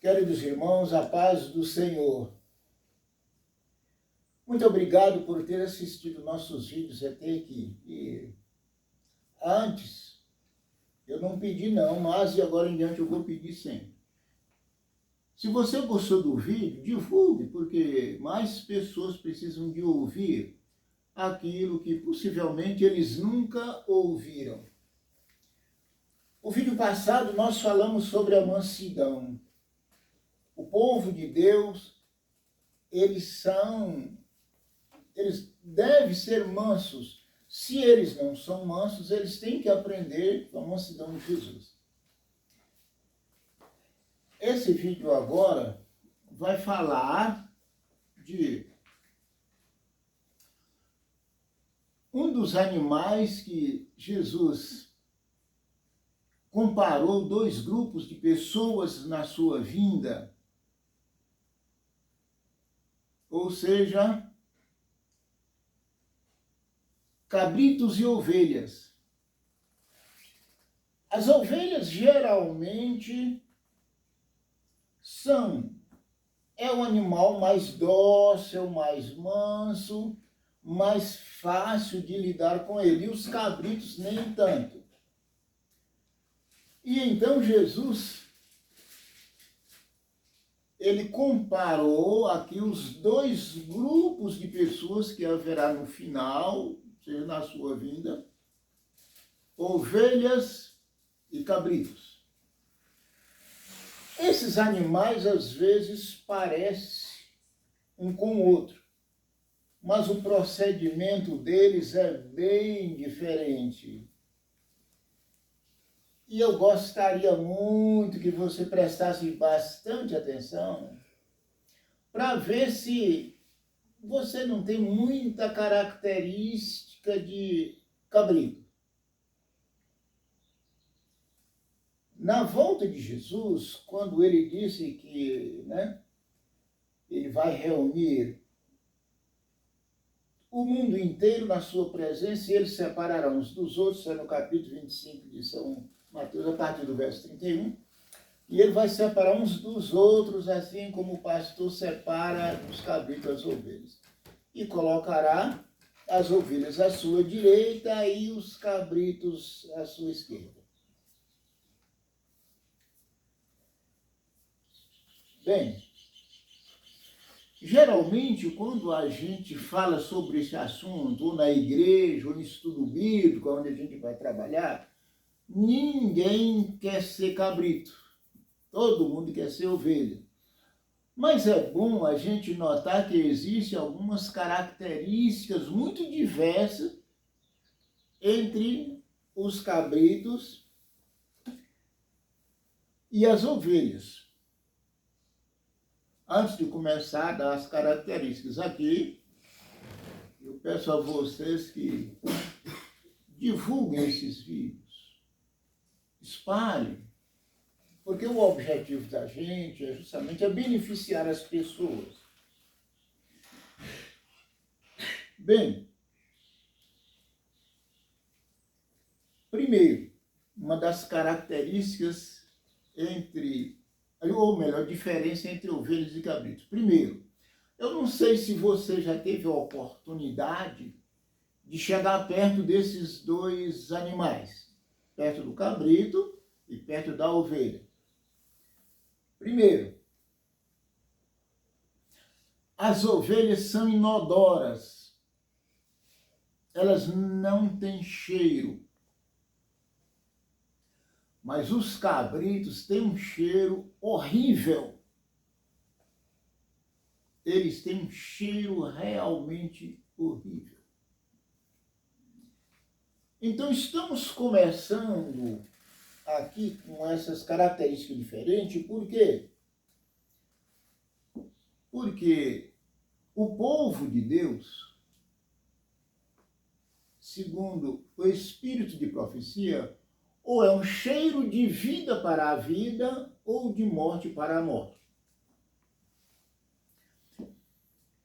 Queridos irmãos, a paz do Senhor. Muito obrigado por ter assistido nossos vídeos até aqui. E antes, eu não pedi não, mas de agora em diante eu vou pedir sempre. Se você gostou do vídeo, divulgue, porque mais pessoas precisam de ouvir aquilo que possivelmente eles nunca ouviram. O vídeo passado nós falamos sobre a mansidão. O povo de Deus, eles devem ser mansos. Se eles não são mansos, eles têm que aprender com a mansidão de Jesus. Esse vídeo agora vai falar de um dos animais que Jesus comparou dois grupos de pessoas na sua vinda. Ou seja, cabritos e ovelhas. As ovelhas geralmente é o animal mais dócil, mais manso, mais fácil de lidar com ele. E os cabritos nem tanto. E então Jesus, ele comparou aqui os dois grupos de pessoas que haverá no final, ou seja, na sua vinda, ovelhas e cabritos. Esses animais, às vezes, parecem um com o outro, mas o procedimento deles é bem diferente. E eu gostaria muito que você prestasse bastante atenção para ver se você não tem muita característica de cabrito. Na volta de Jesus, quando ele disse que ele vai reunir o mundo inteiro na sua presença e eles separarão uns dos outros, é no capítulo 25 de São Mateus, a partir do verso 31, e ele vai separar uns dos outros, assim como o pastor separa os cabritos das ovelhas. E colocará as ovelhas à sua direita e os cabritos à sua esquerda. Bem, geralmente, quando a gente fala sobre esse assunto, ou na igreja, ou no estudo bíblico, onde a gente vai trabalhar, ninguém quer ser cabrito. Todo mundo quer ser ovelha. Mas é bom a gente notar que existem algumas características muito diversas entre os cabritos e as ovelhas. Antes de começar a dar as características aqui, eu peço a vocês que divulguem esses vídeos, espalhem, porque o objetivo da gente é justamente beneficiar as pessoas. Bem, primeiro, uma das características diferença entre ovelhas e cabritos. Primeiro, eu não sei se você já teve a oportunidade de chegar perto desses dois animais, perto do cabrito e perto da ovelha. Primeiro, as ovelhas são inodoras, elas não têm cheiro. Mas os cabritos têm um cheiro horrível. Eles têm um cheiro realmente horrível. Então, estamos começando aqui com essas características diferentes. Por quê? Porque o povo de Deus, segundo o espírito de profecia, ou é um cheiro de vida para a vida, ou de morte para a morte.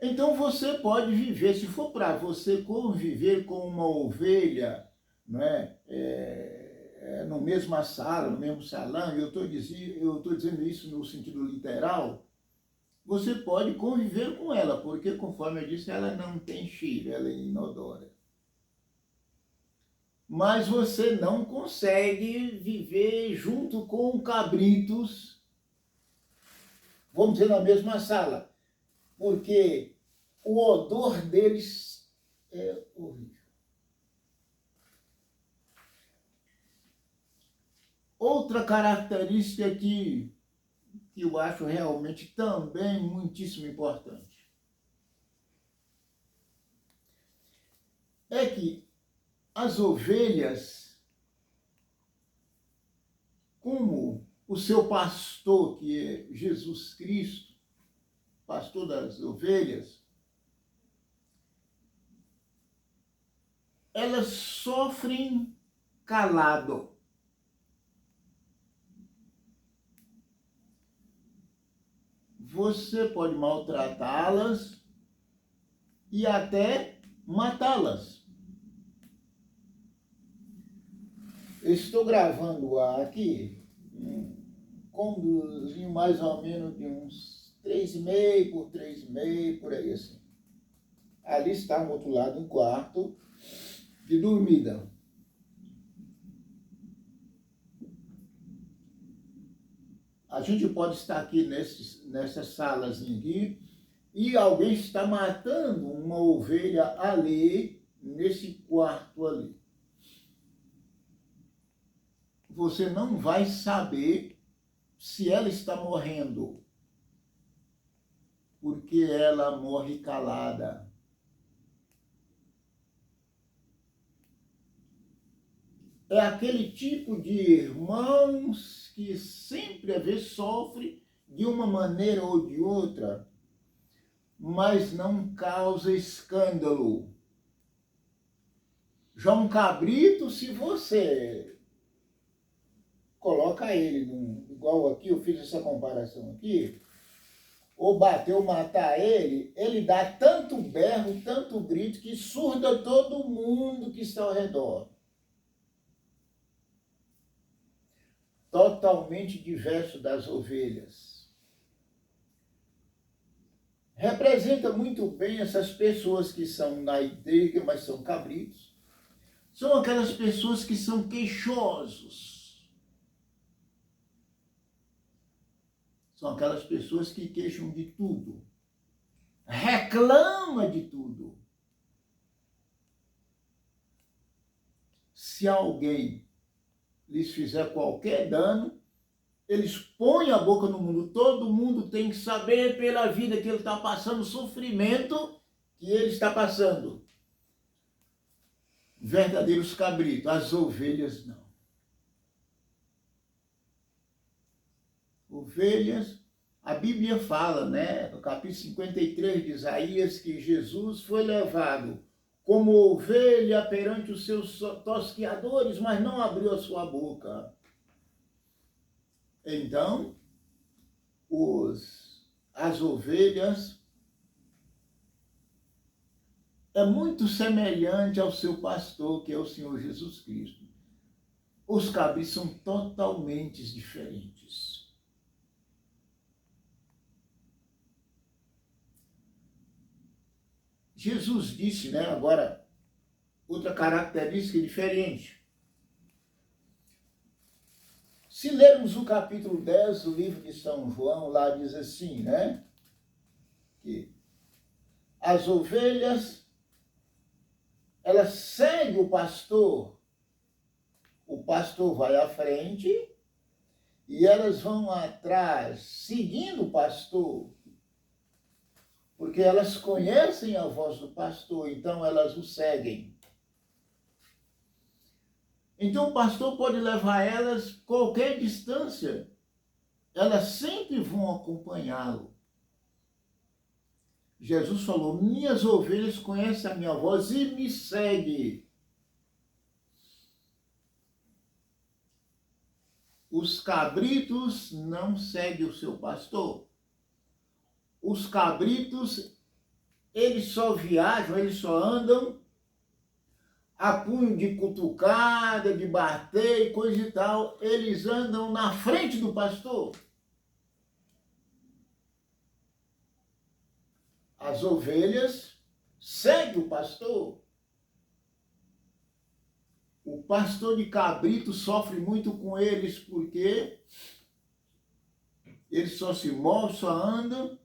Então você pode viver, se for para você conviver com uma ovelha, na mesma sala, no mesmo salão, e eu estou dizendo isso no sentido literal, você pode conviver com ela, porque, conforme eu disse, ela não tem cheiro, ela é inodora. Mas você não consegue viver junto com cabritos, vamos dizer, na mesma sala, porque o odor deles é horrível. Outra característica que eu acho realmente também muitíssimo importante é que as ovelhas, como o seu pastor, que é Jesus Cristo, pastor das ovelhas, elas sofrem calado. Você pode maltratá-las e até matá-las. Eu estou gravando aqui um conduzinho mais ou menos de uns 3,5 por 3,5, por aí assim. Ali está motulado um quarto de dormida. A gente pode estar aqui nessa salazinha aqui e alguém está matando uma ovelha ali, nesse quarto ali. Você não vai saber se ela está morrendo, porque ela morre calada. É aquele tipo de irmãos que sempre, às vezes, sofre de uma maneira ou de outra, mas não causa escândalo. Já um cabrito, se você coloca ele, igual aqui, eu fiz essa comparação aqui, ou bater ou matar ele, ele dá tanto berro, tanto grito, que surda todo mundo que está ao redor. Totalmente diverso das ovelhas. Representa muito bem essas pessoas que são na igreja, mas são cabritos. São aquelas pessoas que são queixosos. São aquelas pessoas que queixam de tudo. Reclama de tudo. Se alguém lhes fizer qualquer dano, eles põem a boca no mundo. Todo mundo tem que saber pela vida que ele está passando, o sofrimento que ele está passando. Verdadeiros cabritos, as ovelhas não. Ovelhas, a Bíblia fala, né, no capítulo 53 de Isaías, que Jesus foi levado como ovelha perante os seus tosqueadores, mas não abriu a sua boca. Então, as ovelhas é muito semelhante ao seu pastor, que é o Senhor Jesus Cristo. Os cabritos são totalmente diferentes. Jesus disse, né, agora, outra característica diferente. Se lermos o capítulo 10 do livro de São João, lá diz assim, né, que as ovelhas, elas seguem o pastor vai à frente e elas vão atrás, seguindo o pastor, porque elas conhecem a voz do pastor, então elas o seguem. Então o pastor pode levar elas qualquer distância, elas sempre vão acompanhá-lo. Jesus falou, minhas ovelhas conhecem a minha voz e me seguem. Os cabritos não seguem o seu pastor. Os cabritos, eles só viajam, eles só andam a punho de cutucada, de bater e coisa e tal, eles andam na frente do pastor. As ovelhas seguem o pastor. O pastor de cabrito sofre muito com eles porque eles só se movem, só andam,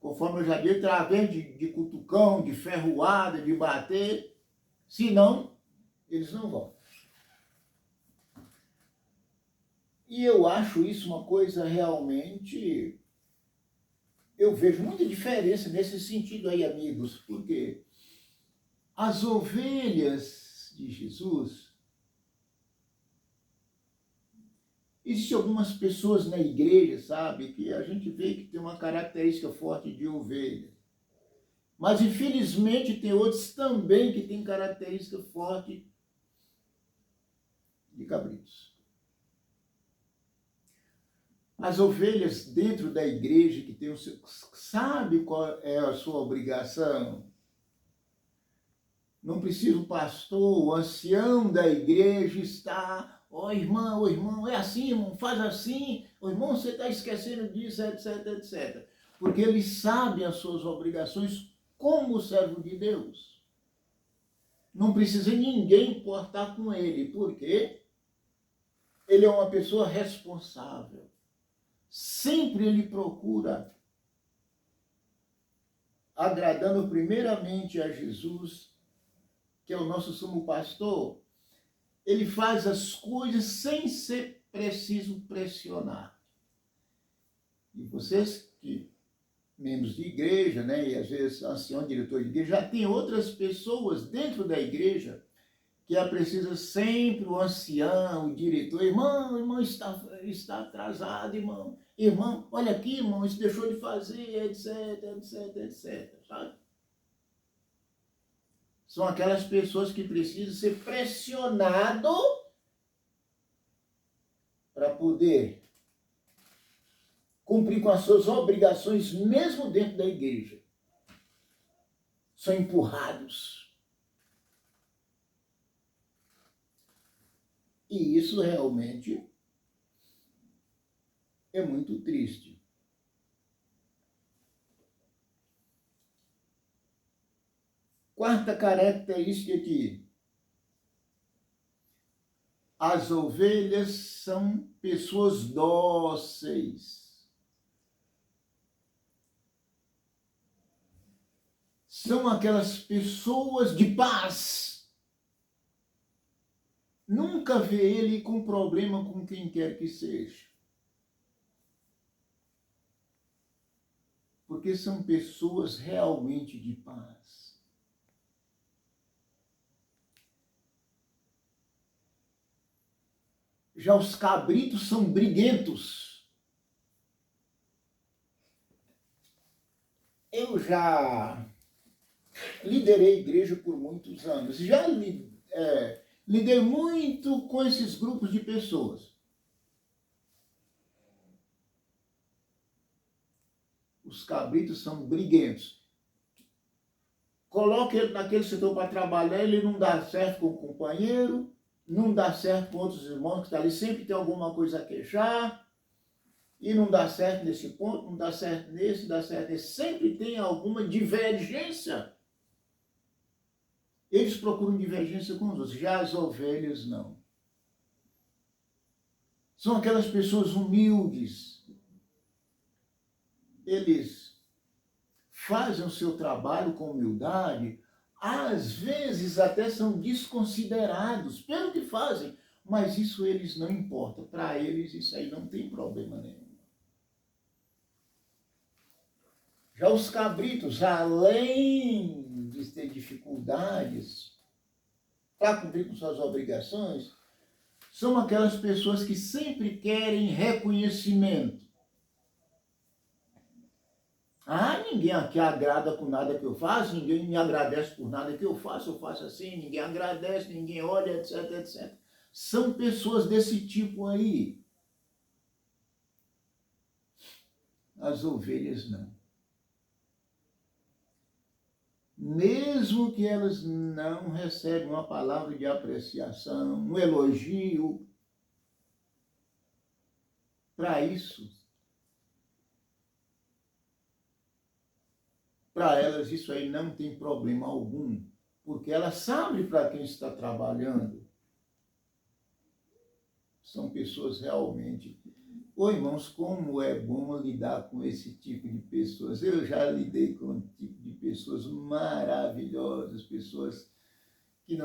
conforme eu já disse, através de cutucão, de ferroada, de bater. Senão, eles não vão. E eu acho isso uma coisa realmente... Eu vejo muita diferença nesse sentido aí, amigos, porque as ovelhas de Jesus... Existem algumas pessoas na igreja, sabe, que a gente vê que tem uma característica forte de ovelha. Mas, infelizmente, tem outros também que têm característica forte de cabritos. As ovelhas dentro da igreja que tem o seu... Sabe qual é a sua obrigação? Não precisa o pastor, o ancião da igreja estar... Ó irmão, é assim, irmão, faz assim. Ó irmão, você está esquecendo disso, etc, etc. Porque ele sabe as suas obrigações como servo de Deus. Não precisa ninguém importar com ele, porque ele é uma pessoa responsável. Sempre ele procura, agradando primeiramente a Jesus, que é o nosso sumo pastor. Ele faz as coisas sem ser preciso pressionar. E vocês que, membros de igreja, né, e às vezes ancião, diretor de igreja, já tem outras pessoas dentro da igreja que é preciso sempre o ancião, o diretor, irmão está atrasado, irmão. Irmão, olha aqui, irmão, isso deixou de fazer, etc, etc, etc, sabe? São aquelas pessoas que precisam ser pressionado para poder cumprir com as suas obrigações, mesmo dentro da igreja. São empurrados. E isso realmente é muito triste. Quarta característica aqui. As ovelhas são pessoas dóceis. São aquelas pessoas de paz. Nunca vê ele com problema com quem quer que seja. Porque são pessoas realmente de paz. Já os cabritos são briguentos. Eu já liderei igreja por muitos anos. Já lidei muito com esses grupos de pessoas. Os cabritos são briguentos. Coloque ele naquele setor para trabalhar, ele não dá certo com o companheiro, não dá certo com outros irmãos que estão ali, sempre tem alguma coisa a queixar, e não dá certo nesse ponto, não dá certo nesse, não dá certo nesse. Sempre tem alguma divergência. Eles procuram divergência com os outros, já as ovelhas não. São aquelas pessoas humildes. Eles fazem o seu trabalho com humildade, às vezes até são desconsiderados pelo que fazem, mas isso eles não importa. Para eles isso aí não tem problema nenhum. Já os cabritos, além de ter dificuldades para cumprir com suas obrigações, são aquelas pessoas que sempre querem reconhecimento. Ninguém aqui agrada com nada que eu faço, ninguém me agradece por nada que eu faço assim, ninguém agradece, ninguém olha, etc, etc. São pessoas desse tipo aí. As ovelhas não. mesmo que elas não recebam uma palavra de apreciação, um elogio, para isso, para elas isso aí não tem problema algum, porque elas sabem para quem está trabalhando. São pessoas realmente... Ô, irmãos, como é bom lidar com esse tipo de pessoas. Eu já lidei com um tipo de pessoas maravilhosas, pessoas que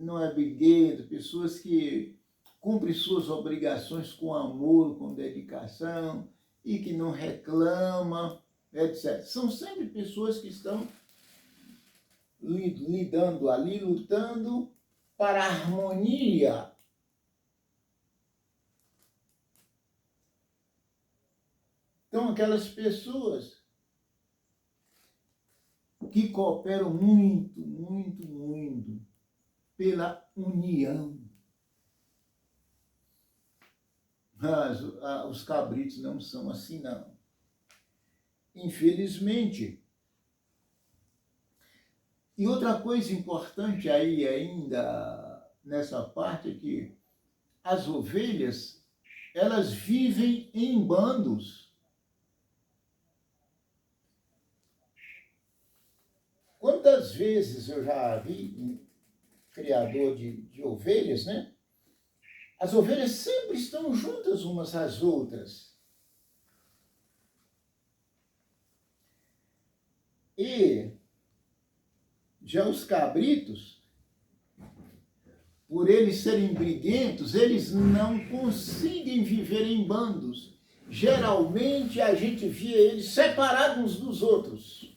não é briguento, pessoas que cumprem suas obrigações com amor, com dedicação, e que não reclamam, etc. São sempre pessoas que estão lidando ali, lutando para a harmonia. Então, aquelas pessoas que cooperam muito, muito, muito pela união. Mas os cabritos não são assim, não. Infelizmente. E outra coisa importante aí ainda nessa parte é que as ovelhas, elas vivem em bandos. Quantas vezes eu já vi um criador de ovelhas, né? As ovelhas sempre estão juntas umas às outras. E já os cabritos, por eles serem briguentos, eles não conseguem viver em bandos. Geralmente a gente via eles separados uns dos outros,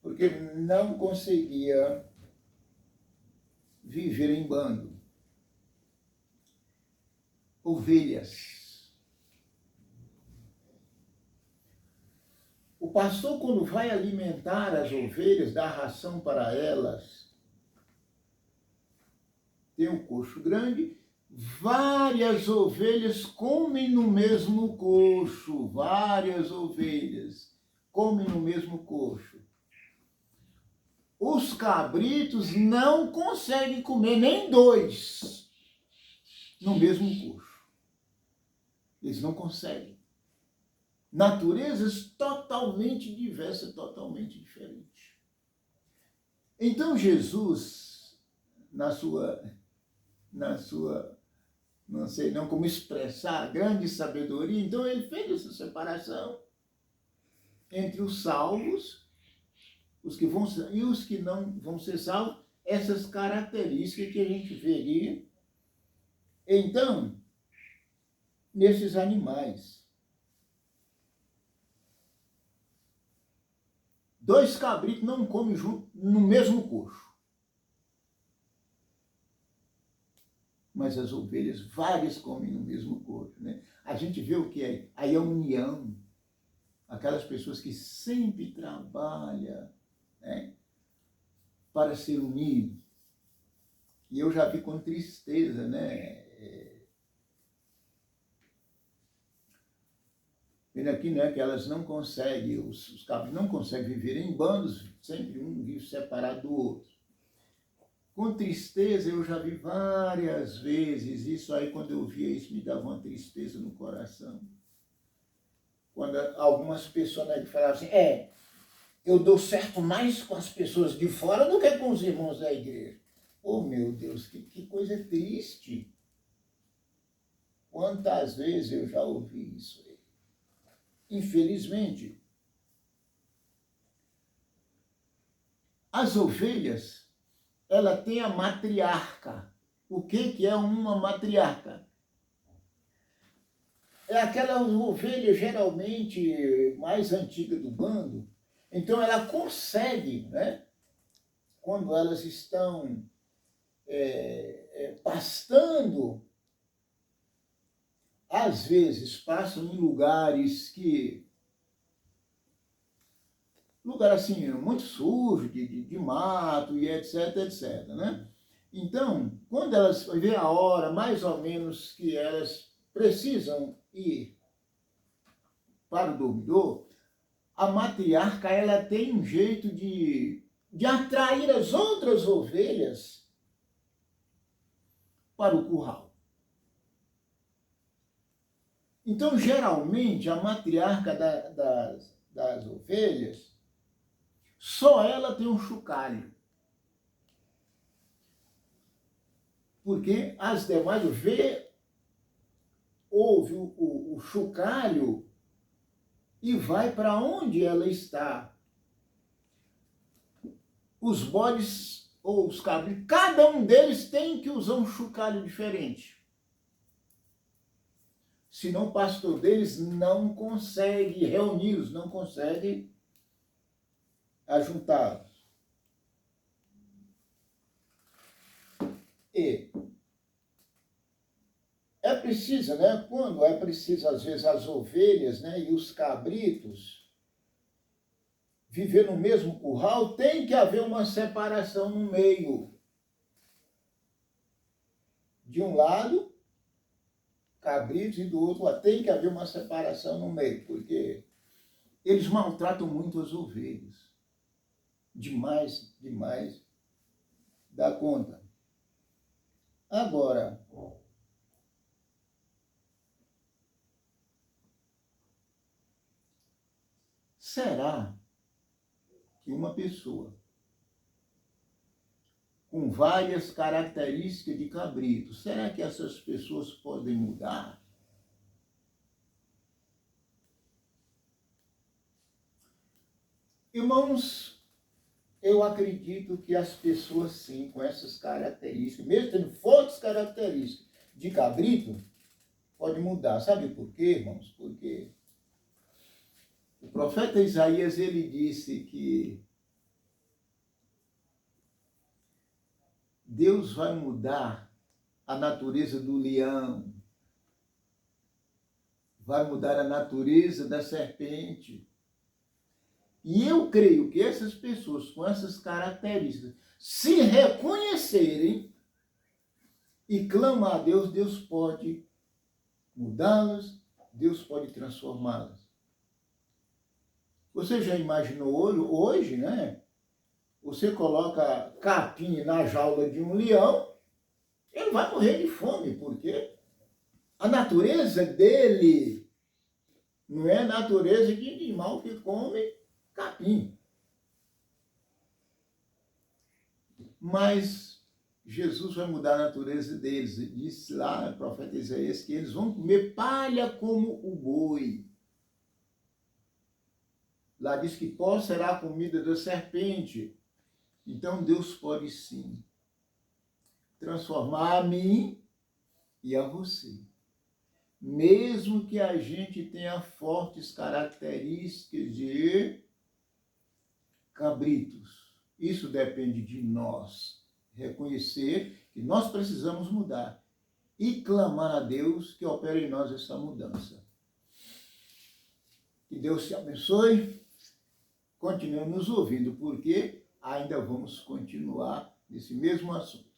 porque não conseguia viver em bando. Ovelhas. O pastor, quando vai alimentar as ovelhas, dá ração para elas, tem um coxo grande, várias ovelhas comem no mesmo coxo, várias ovelhas comem no mesmo coxo. Os cabritos não conseguem comer nem dois no mesmo coxo. Eles não conseguem. Naturezas totalmente diversas, totalmente diferentes. Então Jesus, na sua, não sei não como expressar, grande sabedoria, então ele fez essa separação entre os salvos, os que vão e os que não vão ser salvos, essas características que a gente veria, então, nesses animais. Dois cabritos não comem junto no mesmo coxo. Mas as ovelhas, várias comem no mesmo coxo, né? A gente vê o que é? Aí a união. Aquelas pessoas que sempre trabalham, né, para ser unido. E eu já vi com tristeza, né? Vendo aqui, né, que elas não conseguem, os cabos não conseguem viver em bandos, sempre um vive separado do outro. Com tristeza, eu já vi várias vezes, isso aí, quando eu via isso, me dava uma tristeza no coração. Quando algumas pessoas, né, falavam assim, eu dou certo mais com as pessoas de fora do que com os irmãos da igreja. Oh, meu Deus, que coisa triste. Quantas vezes eu já ouvi isso aí. Infelizmente, as ovelhas, ela tem a matriarca. O que é uma matriarca? É aquela ovelha geralmente mais antiga do bando. Então ela consegue, né, quando elas estão pastando, às vezes passam em lugares lugar assim, muito sujo, de mato e etc, etc, né? Então, quando elas vê a hora, mais ou menos, que elas precisam ir para o dormidor, a matriarca ela tem um jeito de atrair as outras ovelhas para o curral. Então, geralmente, a matriarca das ovelhas, só ela tem um chocalho. Porque as demais ouve o chocalho e vai para onde ela está. Os bodes ou os cabritos, cada um deles tem que usar um chocalho diferente. Senão o pastor deles não consegue reuni-los, não consegue ajuntá-los. E é preciso, né? Quando é preciso, às vezes, as ovelhas, né, e os cabritos viver no mesmo curral, tem que haver uma separação no meio. De um lado, cabritos, e do outro lado, tem que haver uma separação no meio, porque eles maltratam muito as ovelhas. Demais, demais dá conta. Agora, será que uma pessoa com várias características de cabrito, será que essas pessoas podem mudar? Irmãos, eu acredito que as pessoas, sim, com essas características, mesmo tendo fortes características de cabrito, pode mudar. Sabe por quê, irmãos? Porque o profeta Isaías, ele disse que Deus vai mudar a natureza do leão, vai mudar a natureza da serpente. E eu creio que essas pessoas com essas características, se reconhecerem e clamar a Deus, Deus pode mudá-las, Deus pode transformá-las. Você já imaginou hoje, né? Você coloca capim na jaula de um leão, ele vai morrer de fome, porque a natureza dele não é a natureza de animal que come capim. Mas Jesus vai mudar a natureza deles. Disse lá o profeta Isaías que eles vão comer palha como o boi. Lá diz que pó será a comida da serpente. Então Deus pode sim transformar a mim e a você. Mesmo que a gente tenha fortes características de cabritos. Isso depende de nós. Reconhecer que nós precisamos mudar. E clamar a Deus que opere em nós essa mudança. Que Deus te abençoe. Continue nos ouvindo, porque ainda vamos continuar nesse mesmo assunto.